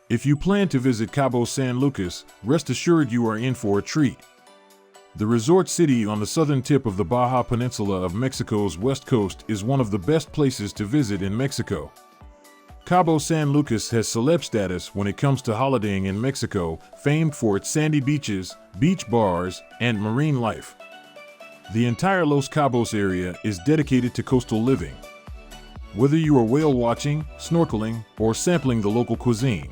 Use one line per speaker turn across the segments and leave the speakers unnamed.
If you plan to visit Cabo San Lucas, rest assured you are in for a treat. The resort city on the southern tip of the Baja Peninsula of Mexico's west coast is one of the best places to visit in Mexico. Cabo San Lucas has celeb status when it comes to holidaying in Mexico, famed for its sandy beaches, beach bars, and marine life. The entire Los Cabos area is dedicated to coastal living. Whether you are whale watching, snorkeling, or sampling the local cuisine.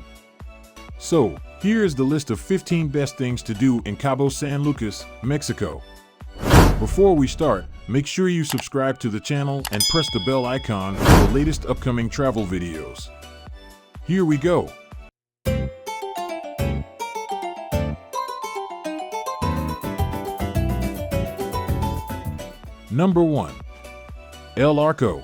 So, here is the list of 15 best things to do in Cabo San Lucas, Mexico. Before we start, make sure you subscribe to the channel and press the bell icon for the latest upcoming travel videos. Here we go. Number 1. El Arco.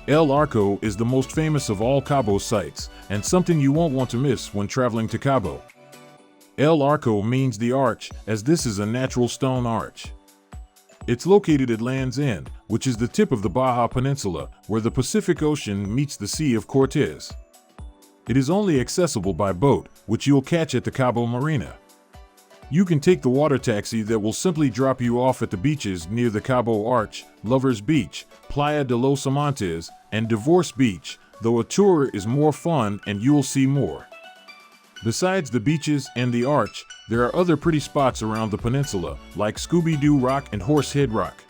El Arco is the most famous of all Cabo sites, and something you won't want to miss when traveling to Cabo. El Arco means the arch, as this is a natural stone arch. It's located at Land's End, which is the tip of the Baja Peninsula, where the Pacific Ocean meets the Sea of Cortez. It is only accessible by boat, which you'll catch at the Cabo Marina. You can take the water taxi that will simply drop you off at the beaches near the Cabo Arch, Lovers Beach, Playa de los Amantes, and Divorce Beach, though a tour is more fun and you'll see more. Besides the beaches and the arch, there are other pretty spots around the peninsula, like Scooby-Doo Rock and Horsehead Rock.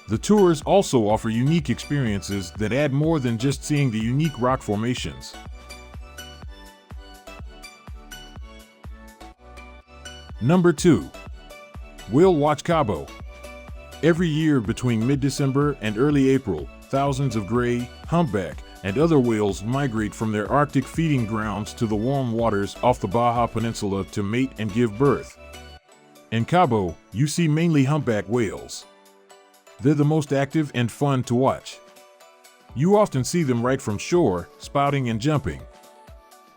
The tours also offer unique experiences that add more than just seeing the unique rock formations. Number 2. Whale Watch Cabo. Every year between mid-December and early April, thousands of gray, humpback, and other whales migrate from their Arctic feeding grounds to the warm waters off the Baja Peninsula to mate and give birth. In Cabo, you see mainly humpback whales. They're the most active and fun to watch. You often see them right from shore, spouting and jumping.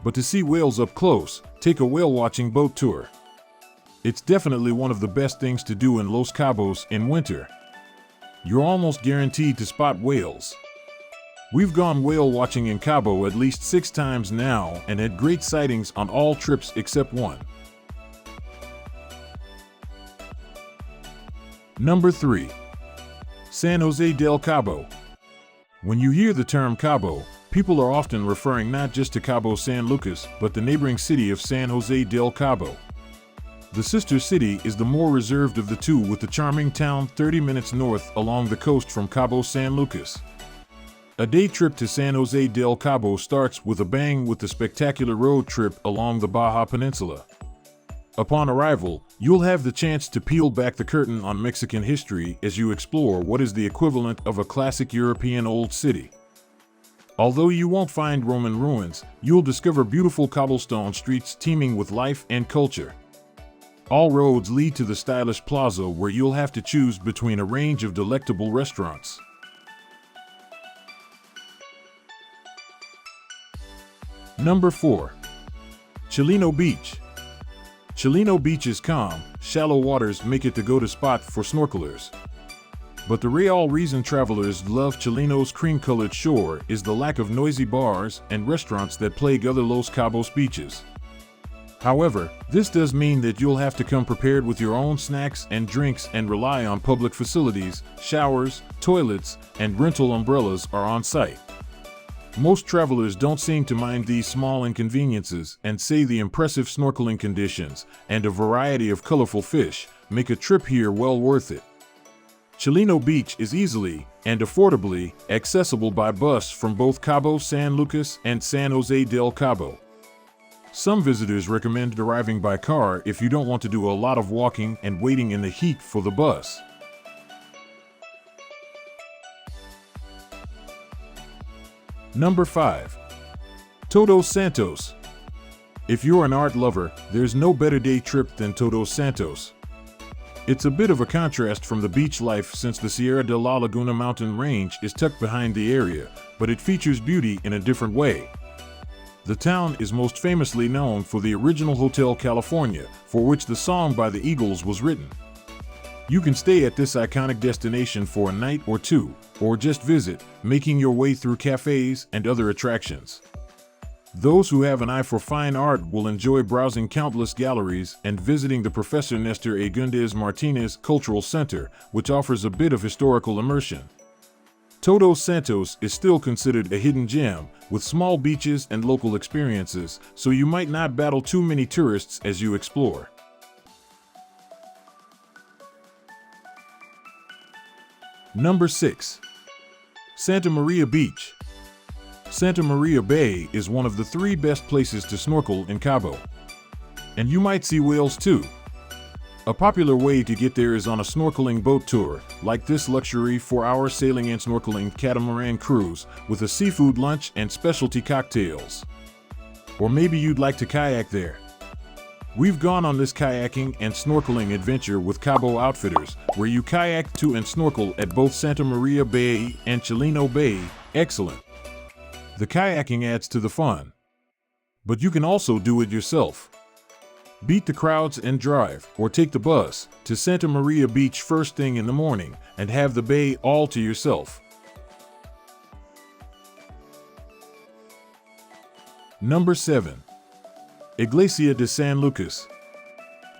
But to see whales up close, take a whale watching boat tour. It's definitely one of the best things to do in Los Cabos in winter. You're almost guaranteed to spot whales. We've gone whale watching in Cabo at least 6 times now and had great sightings on all trips except one. Number 3. San José del Cabo. When you hear the term Cabo, people are often referring not just to Cabo San Lucas, but the neighboring city of San José del Cabo. The sister city is the more reserved of the two, with the charming town 30 minutes north along the coast from Cabo San Lucas. A day trip to San José del Cabo starts with a bang with the spectacular road trip along the Baja Peninsula. Upon arrival, you'll have the chance to peel back the curtain on Mexican history as you explore what is the equivalent of a classic European old city. Although you won't find Roman ruins, you'll discover beautiful cobblestone streets teeming with life and culture. All roads lead to the stylish plaza, where you'll have to choose between a range of delectable restaurants. Number 4. Chileno Beach. Chileno Beach's calm, shallow waters make it the go-to spot for snorkelers. But the real reason travelers love Chileno's cream-colored shore is the lack of noisy bars and restaurants that plague other Los Cabos beaches. However, this does mean that you'll have to come prepared with your own snacks and drinks and rely on public facilities, showers, toilets, and rental umbrellas are on site. Most travelers don't seem to mind these small inconveniences and say the impressive snorkeling conditions and a variety of colorful fish make a trip here well worth it. Chileno Beach is easily and affordably accessible by bus from both Cabo San Lucas and San José del Cabo. Some visitors recommend arriving by car if you don't want to do a lot of walking and waiting in the heat for the bus. Number 5. Todos Santos. If you're an art lover, there's no better day trip than Todos Santos. It's a bit of a contrast from the beach life, since the Sierra de la Laguna mountain range is tucked behind the area, but it features beauty in a different way. The town is most famously known for the original Hotel California, for which the song by the Eagles was written. You can stay at this iconic destination for a night or two, or just visit, making your way through cafes and other attractions. Those who have an eye for fine art will enjoy browsing countless galleries and visiting the Professor Nestor Agúndez Martínez Cultural Center, which offers a bit of historical immersion. Todos Santos is still considered a hidden gem, with small beaches and local experiences, so you might not battle too many tourists as you explore. Number 6. Santa Maria Beach. Santa Maria Bay is one of the 3 best places to snorkel in Cabo. And you might see whales too. A popular way to get there is on a snorkeling boat tour, like this luxury 4-hour sailing and snorkeling catamaran cruise with a seafood lunch and specialty cocktails. Or maybe you'd like to kayak there. We've gone on this kayaking and snorkeling adventure with Cabo Outfitters, where you kayak to and snorkel at both Santa Maria Bay and Chileno Bay. Excellent. The kayaking adds to the fun. But you can also do it yourself. Beat the crowds and drive, or take the bus, to Santa Maria Beach first thing in the morning and have the bay all to yourself. Number 7. Iglesia de San Lucas.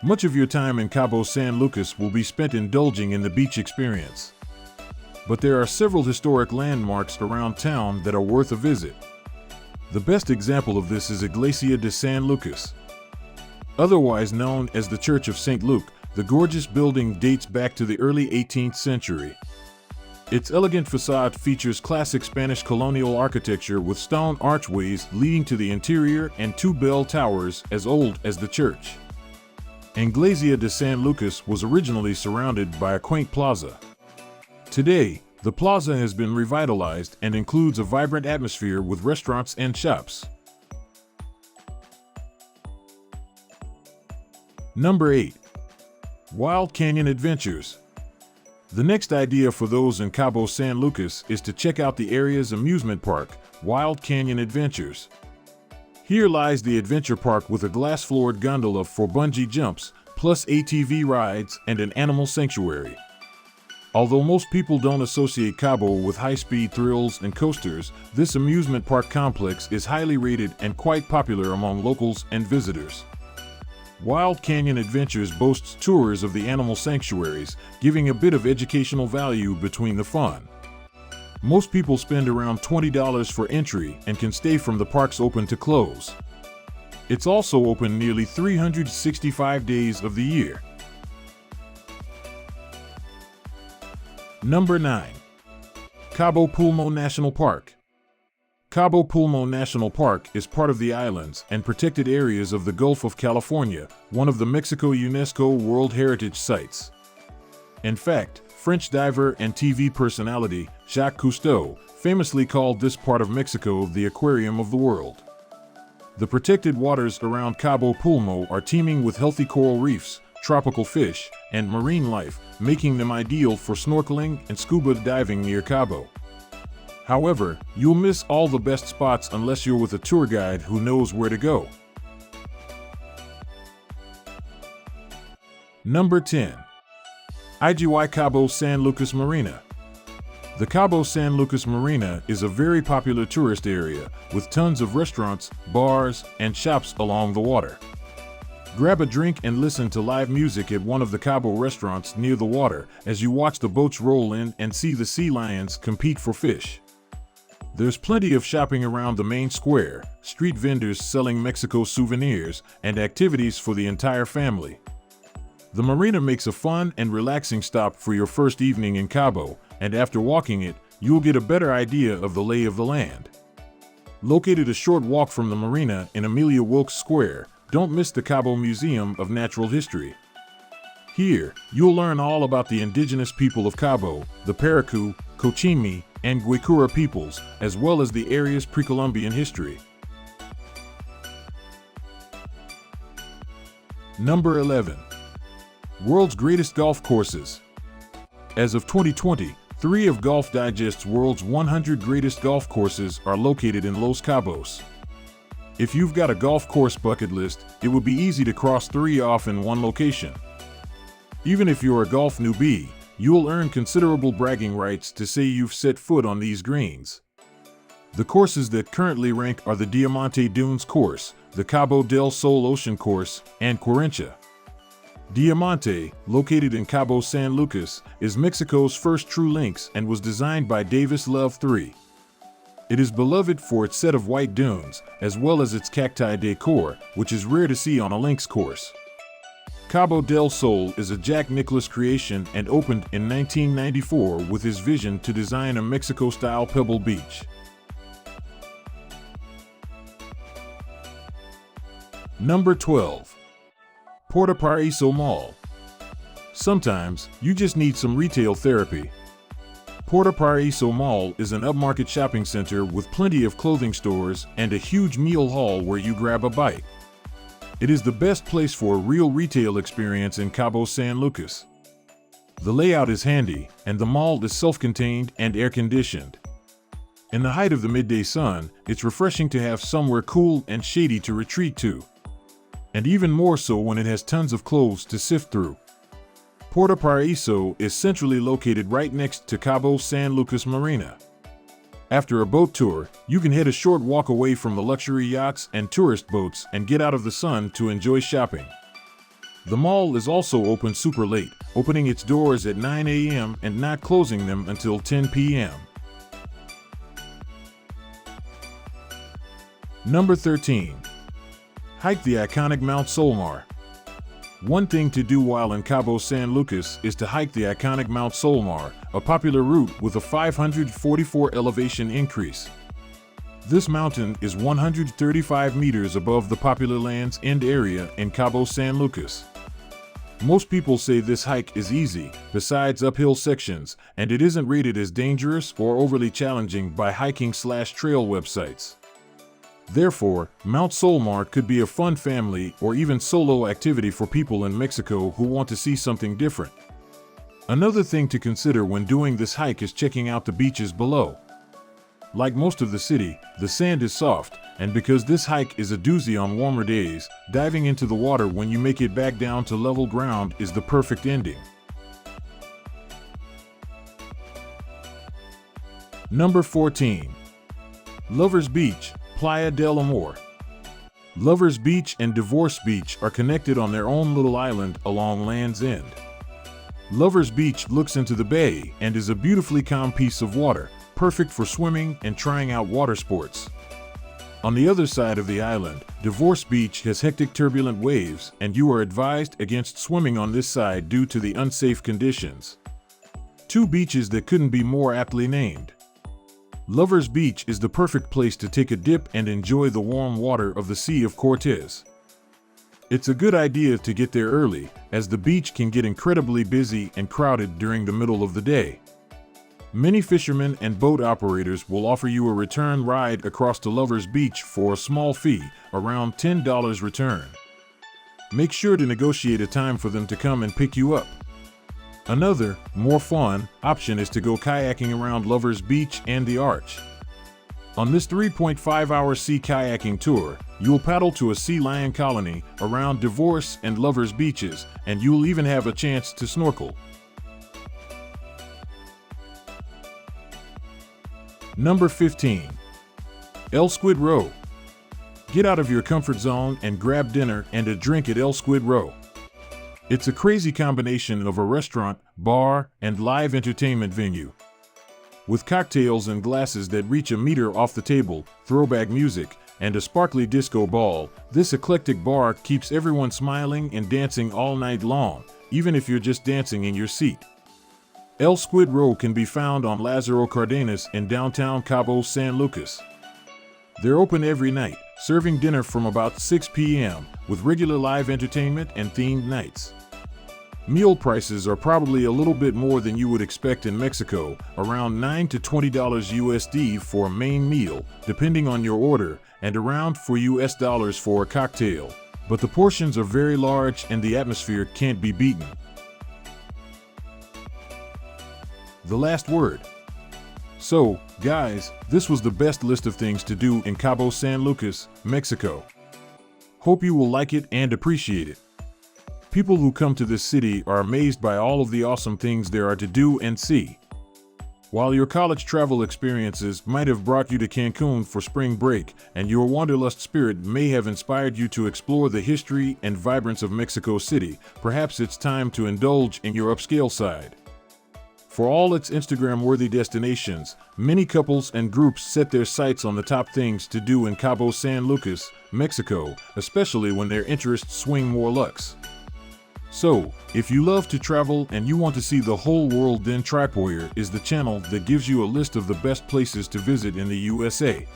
Much of your time in Cabo San Lucas will be spent indulging in the beach experience. But there are several historic landmarks around town that are worth a visit. The best example of this is Iglesia de San Lucas. Otherwise known as the Church of St. Luke, the gorgeous building dates back to the early 18th century. Its elegant facade features classic Spanish colonial architecture with stone archways leading to the interior and 2 bell towers as old as the church. Iglesia de San Lucas was originally surrounded by a quaint plaza. Today, the plaza has been revitalized and includes a vibrant atmosphere with restaurants and shops. Number 8. Wild Canyon Adventures. The next idea for those in Cabo San Lucas is to check out the area's amusement park, Wild Canyon Adventures. Here lies the adventure park with a glass-floored gondola for bungee jumps, plus ATV rides and an animal sanctuary. Although most people don't associate Cabo with high-speed thrills and coasters, this amusement park complex is highly rated and quite popular among locals and visitors. Wild Canyon Adventures boasts tours of the animal sanctuaries, giving a bit of educational value between the fun. Most people spend around $20 for entry and can stay from the park's open to close. It's also open nearly 365 days of the year. Number 9. Cabo Pulmo National Park. Cabo Pulmo National Park is part of the islands and protected areas of the Gulf of California, one of the Mexico UNESCO World Heritage Sites. In fact, French diver and TV personality Jacques Cousteau famously called this part of Mexico the aquarium of the world. The protected waters around Cabo Pulmo are teeming with healthy coral reefs, tropical fish, and marine life, making them ideal for snorkeling and scuba diving near Cabo. However, you'll miss all the best spots unless you're with a tour guide who knows where to go. Number 10. IGY Cabo San Lucas Marina. The Cabo San Lucas Marina is a very popular tourist area with tons of restaurants, bars, and shops along the water. Grab a drink and listen to live music at one of the Cabo restaurants near the water as you watch the boats roll in and see the sea lions compete for fish. There's plenty of shopping around the main square, street vendors selling Mexico souvenirs, and activities for the entire family. The marina makes a fun and relaxing stop for your first evening in Cabo, and after walking it, you'll get a better idea of the lay of the land. Located a short walk from the marina in Amelia Wilkes Square, don't miss the Cabo Museum of Natural History. Here, you'll learn all about the indigenous people of Cabo, the Paracu, Cochimi, and Guaycura peoples, as well as the area's pre-Columbian history. Number 11. World's Greatest Golf Courses. As of 2020, 3 of Golf Digest's World's 100 Greatest Golf Courses are located in Los Cabos. If you've got a golf course bucket list, it would be easy to cross 3 off in one location. Even if you're a golf newbie, you'll earn considerable bragging rights to say you've set foot on these greens. The courses that currently rank are the Diamante Dunes course, the Cabo del Sol Ocean course, and Querencia. Diamante, located in Cabo San Lucas, is Mexico's first true lynx and was designed by Davis Love III. It is beloved for its set of white dunes, as well as its cacti decor, which is rare to see on a lynx course. Cabo del Sol is a Jack Nicklaus creation and opened in 1994 with his vision to design a Mexico-style pebble beach. Number 12. Puerto Paraiso Mall. Sometimes, you just need some retail therapy. Puerto Paraiso Mall is an upmarket shopping center with plenty of clothing stores and a huge meal hall where you grab a bite. It is the best place for a real retail experience in Cabo San Lucas. The layout is handy, and the mall is self-contained and air-conditioned. In the height of the midday sun, it's refreshing to have somewhere cool and shady to retreat to. And even more so when it has tons of clothes to sift through. Puerto Paraiso is centrally located right next to Cabo San Lucas Marina. After a boat tour, you can head a short walk away from the luxury yachts and tourist boats and get out of the sun to enjoy shopping. The mall is also open super late, opening its doors at 9 a.m. and not closing them until 10 p.m. Number 13. Hike the iconic Mount Solmar. One thing to do while in Cabo San Lucas is to hike the iconic Mount Solmar, a popular route with a 544 elevation increase. This mountain is 135 meters above the popular Land's End area in Cabo San Lucas. Most people say this hike is easy, besides uphill sections, and it isn't rated as dangerous or overly challenging by hiking/trail websites. Therefore, Mount Solmar could be a fun family or even solo activity for people in Mexico who want to see something different. Another thing to consider when doing this hike is checking out the beaches below. Like most of the city, the sand is soft, and because this hike is a doozy on warmer days, diving into the water when you make it back down to level ground is the perfect ending. Number 14. Lovers Beach, Playa del Amor. Lovers Beach and Divorce Beach are connected on their own little island along Land's End. Lovers Beach looks into the bay and is a beautifully calm piece of water, perfect for swimming and trying out water sports. On the other side of the island, Divorce Beach has hectic turbulent waves, and you are advised against swimming on this side due to the unsafe conditions. Two beaches that couldn't be more aptly named. Lovers Beach is the perfect place to take a dip and enjoy the warm water of the Sea of Cortez. It's a good idea to get there early, as the beach can get incredibly busy and crowded during the middle of the day. Many fishermen and boat operators will offer you a return ride across to Lovers Beach for a small fee, around $10 return. Make sure to negotiate a time for them to come and pick you up. Another, more fun, option is to go kayaking around Lovers Beach and the Arch. On this 3.5-hour sea kayaking tour, you'll paddle to a sea lion colony around Divorce and Lovers Beaches, and you'll even have a chance to snorkel. Number 15. El Squid Row. Get out of your comfort zone and grab dinner and a drink at El Squid Row. It's a crazy combination of a restaurant, bar, and live entertainment venue. With cocktails and glasses that reach a meter off the table, throwback music, and a sparkly disco ball, this eclectic bar keeps everyone smiling and dancing all night long, even if you're just dancing in your seat. El Squid Row can be found on Lázaro Cárdenas in downtown Cabo San Lucas. They're open every night, serving dinner from about 6 p.m., with regular live entertainment and themed nights. Meal prices are probably a little bit more than you would expect in Mexico, around $9 to $20 USD for a main meal, depending on your order, and around $4 for a cocktail. But the portions are very large and the atmosphere can't be beaten. The last word. So, guys, this was the best list of things to do in Cabo San Lucas, Mexico. Hope you will like it and appreciate it. People who come to this city are amazed by all of the awesome things there are to do and see. While your college travel experiences might have brought you to Cancun for spring break, and your wanderlust spirit may have inspired you to explore the history and vibrance of Mexico City, perhaps it's time to indulge in your upscale side. For all its Instagram-worthy destinations, many couples and groups set their sights on the top things to do in Cabo San Lucas, Mexico, especially when their interests swing more luxe. So, if you love to travel and you want to see the whole world, then Tripoyer is the channel that gives you a list of the best places to visit in the USA.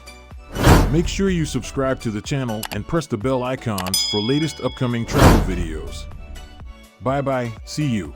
Make sure you subscribe to the channel and press the bell icons for latest upcoming travel videos. Bye bye, see you.